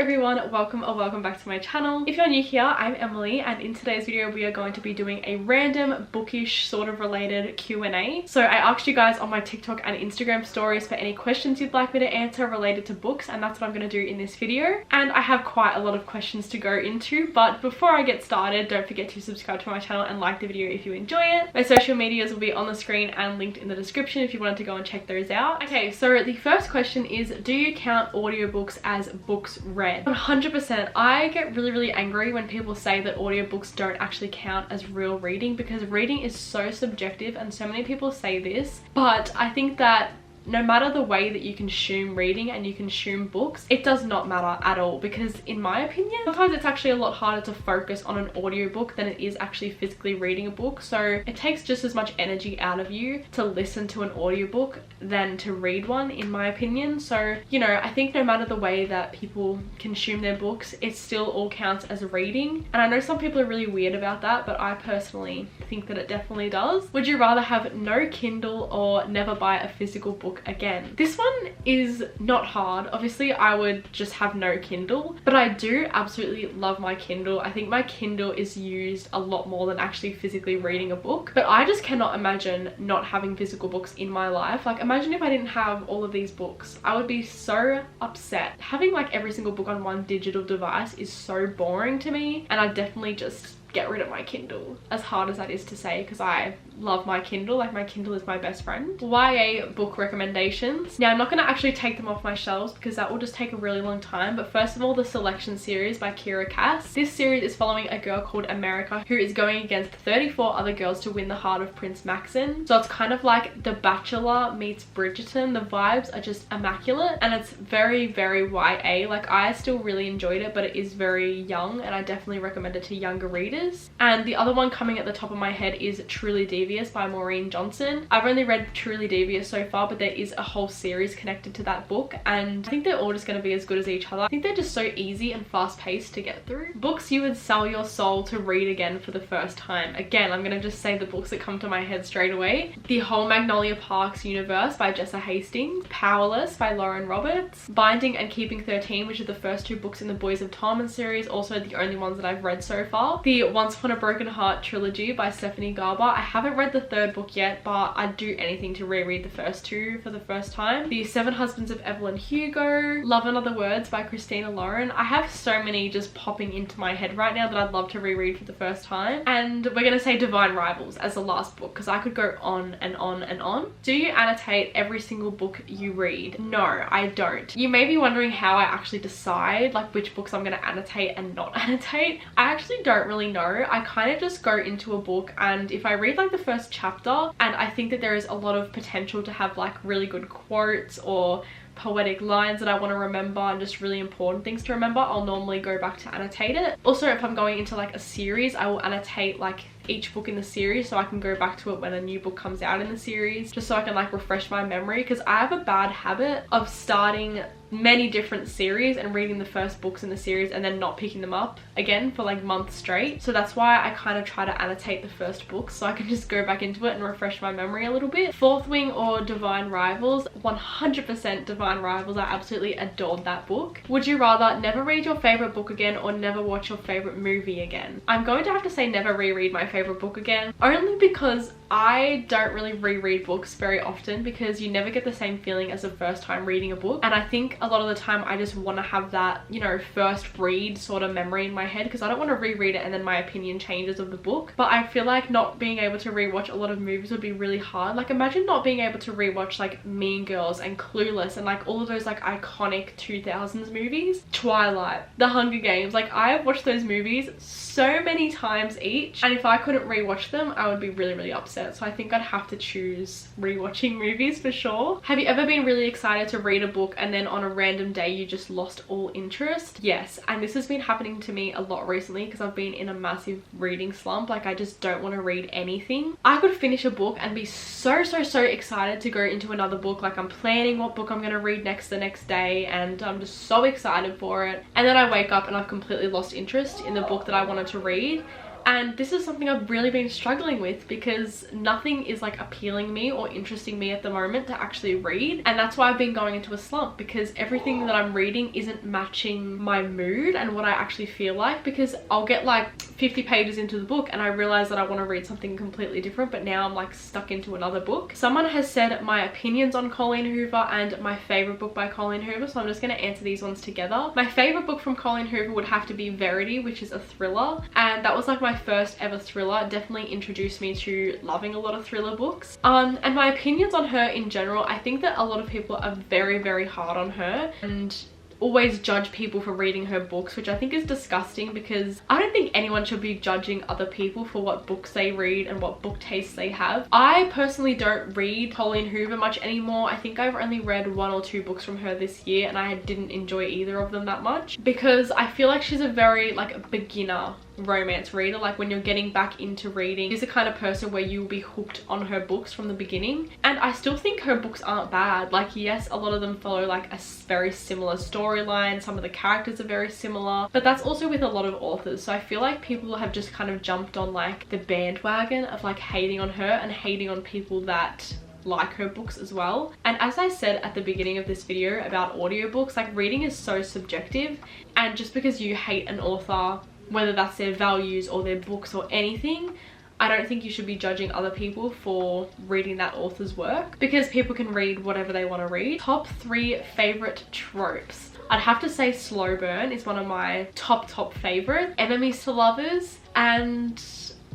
everyone, welcome or welcome back to my channel. If you're new here, I'm Emily, and in today's video we are going to be doing a random bookish sort of related Q&A. So I asked you guys on my TikTok and Instagram stories for any questions you'd like me to answer related to books, and that's what I'm going to do in this video. And I have quite a lot of questions to go into, but before I get started, don't forget to subscribe to my channel and like the video if you enjoy it. My social medias will be on the screen and linked in the description if you wanted to go and check those out. Okay, so the first question is, do you count audiobooks as books read? 100%. I get really angry when people say that audiobooks don't actually count as real reading, because reading is so subjective and so many people say this, but I think that no matter the way that you consume reading and you consume books, it does not matter at all, because in my opinion, sometimes it's actually a lot harder to focus on an audiobook than it is actually physically reading a book. So it takes just as much energy out of you to listen to an audiobook than to read one, in my opinion. So, you know, I think no matter the way that people consume their books, it still all counts as reading. And I know some people are really weird about that, but I personally think that it definitely does. Would you rather have no Kindle or never buy a physical book again? This one is not hard. Obviously I would just have no Kindle, but I do absolutely love my Kindle. I think my Kindle is used a lot more than actually physically reading a book, but I just cannot imagine not having physical books in my life. Like, imagine if I didn't have all of these books. I would be so upset. Having like every single book on one digital device is so boring to me, and I definitely just get rid of my Kindle, as hard as that is to say, because I love my Kindle. Like, my Kindle is my best friend. YA book recommendations. Now, I'm not going to actually take them off my shelves because that will just take a really long time, but first of all, the Selection series by Kira Cass. This series is following a girl called America who is going against 34 other girls to win the heart of Prince Maxim. So it's kind of like The Bachelor meets Bridgerton. The vibes are just immaculate, and it's very YA. Like, I still really enjoyed it, but it is very young, and I definitely recommend it to younger readers. And the other one coming at the top of my head is Truly Devious by Maureen Johnson. I've only read Truly Devious so far, but there is a whole series connected to that book, and I think they're all just going to be as good as each other. I think they're just so easy and fast-paced to get through. Books you would sell your soul to read again for the first time. Again, I'm going to just say the books that come to my head straight away. The Whole Magnolia Parks Universe by Jessa Hastings, Powerless by Lauren Roberts, Binding and Keeping 13, which are the first two books in the Boys of Torment series, also the only ones that I've read so far. The Once Upon a Broken Heart trilogy by Stephanie Garber. I haven't read the third book yet, but I'd do anything to reread the first two for the first time. The Seven Husbands of Evelyn Hugo, Love and Other Words by Christina Lauren. I have so many just popping into my head right now that I'd love to reread for the first time. And we're gonna say Divine Rivals as the last book, because I could go on and on and on. Do you annotate every single book you read? No, I don't. You may be wondering how I actually decide like which books I'm gonna annotate and not annotate. I actually don't really know. I kind of just go into a book, and if I read like the first chapter and I think that there is a lot of potential to have like really good quotes or poetic lines that I want to remember and just really important things to remember, I'll normally go back to annotate it. Also, if I'm going into like a series, I will annotate like each book in the series so I can go back to it when a new book comes out in the series, just so I can like refresh my memory, because I have a bad habit of starting many different series and reading the first books in the series and then not picking them up again for like months straight. So that's why I kind of try to annotate the first books so I can just go back into it and refresh my memory a little bit. Fourth Wing or Divine Rivals? 100% Divine Rivals. I absolutely adored that book. Would you rather never read your favorite book again or never watch your favorite movie again? I'm going to have to say never reread my favorite book again, only because I don't really reread books very often, because you never get the same feeling as the first time reading a book. And I think a lot of the time I just want to have that, you know, first read sort of memory in my head, because I don't want to reread it and then my opinion changes of the book. But I feel like not being able to rewatch a lot of movies would be really hard. Like, imagine not being able to rewatch like Mean Girls and Clueless and like all of those like iconic 2000s movies. Twilight, The Hunger Games. Like, I have watched those movies so many times each, and if I couldn't rewatch them, I would be really upset. So I think I'd have to choose rewatching movies for sure. Have you ever been really excited to read a book and then on a random day you just lost all interest? Yes, and this has been happening to me a lot recently because I've been in a massive reading slump. Like, I just don't want to read anything. I could finish a book and be so excited to go into another book. Like, I'm planning what book I'm going to read next the next day, and I'm just so excited for it, and then I wake up and I've completely lost interest in the book that I wanted to read. And this is something I've really been struggling with because nothing is like appealing me or interesting me at the moment to actually read. And that's why I've been going into a slump, because everything that I'm reading isn't matching my mood and what I actually feel like, because I'll get like 50 pages into the book and I realize that I want to read something completely different, but now I'm like stuck into another book. Someone has said my opinions on Colleen Hoover and my favorite book by Colleen Hoover, so I'm just going to answer these ones together. My favorite book from Colleen Hoover would have to be Verity, which is a thriller, and that was like my first ever thriller. It definitely introduced me to loving a lot of thriller books. And my opinions on her in general, I think that a lot of people are very, very hard on her and always judge people for reading her books, which I think is disgusting, because I don't think anyone should be judging other people for what books they read and what book tastes they have. I personally don't read Colleen Hoover much anymore. I think I've only read 1 or 2 books from her this year, and I didn't enjoy either of them that much, because I feel like she's a very like beginner romance reader. Like when you're getting back into reading, she's the kind of person where you'll be hooked on her books from the beginning. And I still think her books aren't bad. Like, yes, a lot of them follow like a very similar storyline, some of the characters are very similar, but that's also with a lot of authors. So I feel like people have just kind of jumped on like the bandwagon of like hating on her and hating on people that like her books as well. And as I said at the beginning of this video about audiobooks, like reading is so subjective, and just because you hate an author, whether that's their values or their books or anything, I don't think you should be judging other people for reading that author's work, because people can read whatever they want to read. Top 3 favorite tropes. I'd have to say slow burn is one of my top favorite. Enemies to lovers, and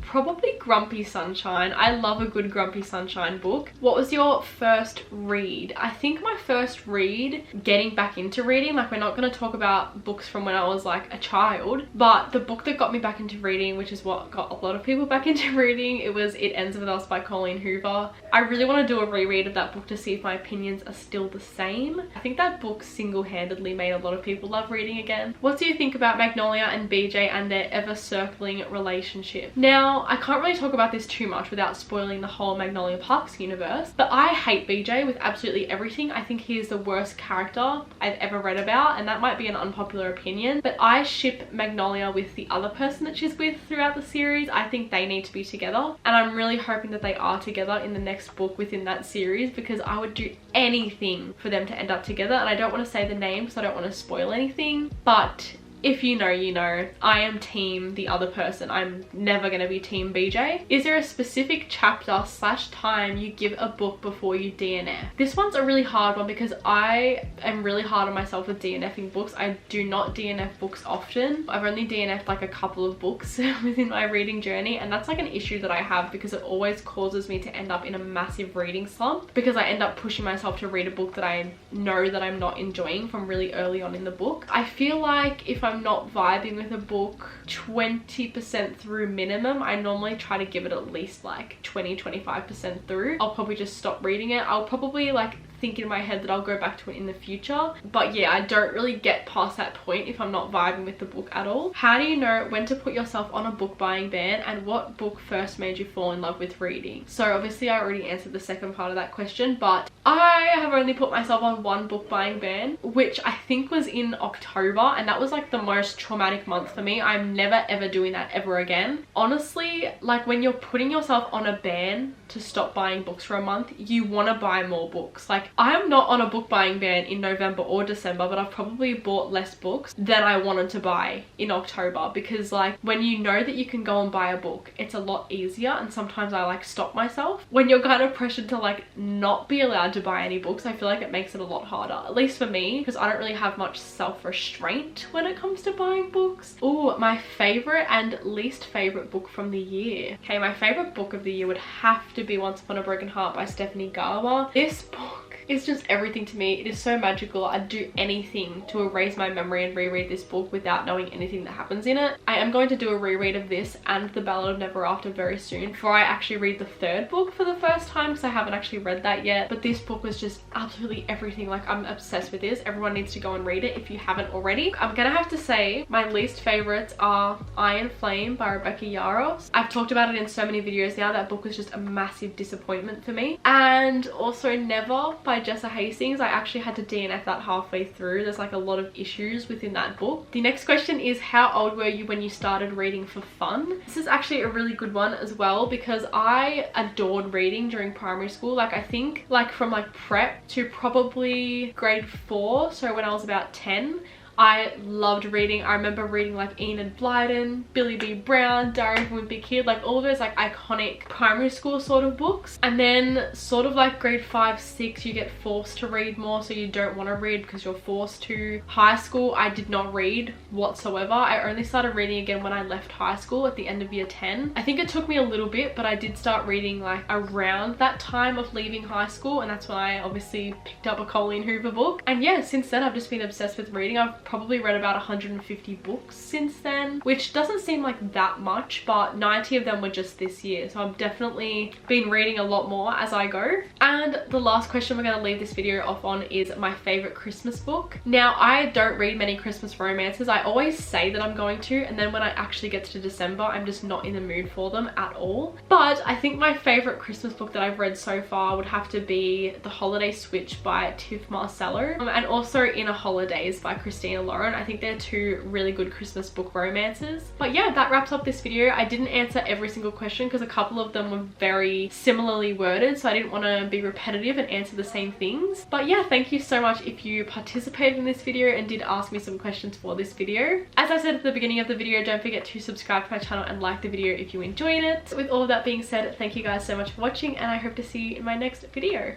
probably Grumpy Sunshine. I love a good Grumpy Sunshine book. What was your first read? I think my first read, getting back into reading, like we're not going to talk about books from when I was like a child, but the book that got me back into reading, which is what got a lot of people back into reading, it was It Ends With Us by Colleen Hoover. I really want to do a reread of that book to see if my opinions are still the same. I think that book single-handedly made a lot of people love reading again. What do you think about Magnolia and BJ and their ever-circling relationship? Now, I can't really talk about this too much without spoiling the whole Magnolia Parks universe, but I hate BJ with absolutely everything. I think he is the worst character I've ever read about, and that might be an unpopular opinion, but I ship Magnolia with the other person that she's with throughout the series. I think they need to be together, and I'm really hoping that they are together in the next book within that series, because I would do anything for them to end up together. And I don't want to say the name because I don't want to spoil anything, but if you know, you know. I am team the other person. I'm never going to be team BJ. Is there a specific chapter / time you give a book before you DNF? This one's a really hard one because I am really hard on myself with DNFing books. I do not DNF books often. I've only DNF'd like a couple of books within my reading journey, and that's like an issue that I have because it always causes me to end up in a massive reading slump, because I end up pushing myself to read a book that I know that I'm not enjoying from really early on in the book. I feel like if I'm not vibing with a book 20% through minimum, I normally try to give it at least like 20-25% through. I'll probably just stop reading it. I'll probably like think in my head that I'll go back to it in the future, but yeah, I don't really get past that point if I'm not vibing with the book at all. How do you know when to put yourself on a book buying ban, and what book first made you fall in love with reading? So obviously I already answered the second part of that question, but I have only put myself on one book buying ban, which I think was in October, and that was like the most traumatic month for me. I'm never ever doing that ever again. Honestly, like when you're putting yourself on a ban to stop buying books for a month, you want to buy more books. Like, I'm not on a book buying ban in November or December, but I've probably bought less books than I wanted to buy in October, because like when you know that you can go and buy a book, it's a lot easier, and sometimes I like stop myself. When you're kind of pressured to like not be allowed to buy any books, I feel like it makes it a lot harder, at least for me, because I don't really have much self-restraint when it comes to buying books. Oh, my favorite and least favorite book from the year. Okay, my favorite book of the year would have to be Once Upon a Broken Heart by Stephanie Garber. This book is just everything to me. It is so magical. I'd do anything to erase my memory and reread this book without knowing anything that happens in it. I am going to do a reread of this and The Ballad of Never After very soon, before I actually read the third book for the first time, because I haven't actually read that yet. But this book was just absolutely everything. Like, I'm obsessed with this. Everyone needs to go and read it if you haven't already. I'm gonna have to say my least favorites are Iron Flame by Rebecca Yarros. I've talked about it in so many videos now. That book was just a massive disappointment for me. And also Never by by Jessa Hastings. I actually had to DNF that halfway through. There's like a lot of issues within that book. The next question is, how old were you when you started reading for fun? This is actually a really good one as well, because I adored reading during primary school. Like, I think like from like prep to probably grade 4, so when I was about 10, I loved reading. I remember reading like Enid Blyton, Billy B. Brown, Diary of a Wimpy Kid, like all of those like iconic primary school sort of books. And then sort of like grade 5, 6, you get forced to read more, so you don't want to read because you're forced to. High school, I did not read whatsoever. I only started reading again when I left high school at the end of year 10. I think it took me a little bit, but I did start reading like around that time of leaving high school, and that's when I obviously picked up a Colleen Hoover book. And yeah, since then I've just been obsessed with reading. I've probably read about 150 books since then, which doesn't seem like that much, but 90 of them were just this year, so I've definitely been reading a lot more as I go. And the last question we're going to leave this video off on is my favorite Christmas book. Now, I don't read many Christmas romances. I always say that I'm going to, and then when I actually get to December, I'm just not in the mood for them at all. But I think my favorite Christmas book that I've read so far would have to be The Holiday Switch by Tiff Marcello, and also Inner Holidays by Christina Lauren. I think they're two really good Christmas book romances. But yeah, that wraps up this video. I didn't answer every single question because a couple of them were very similarly worded, so I didn't want to be repetitive and answer the same things. But yeah, thank you so much if you participated in this video and did ask me some questions for this video. As I said at the beginning of the video, don't forget to subscribe to my channel and like the video if you enjoyed it. With all of that being said, thank you guys so much for watching, and I hope to see you in my next video.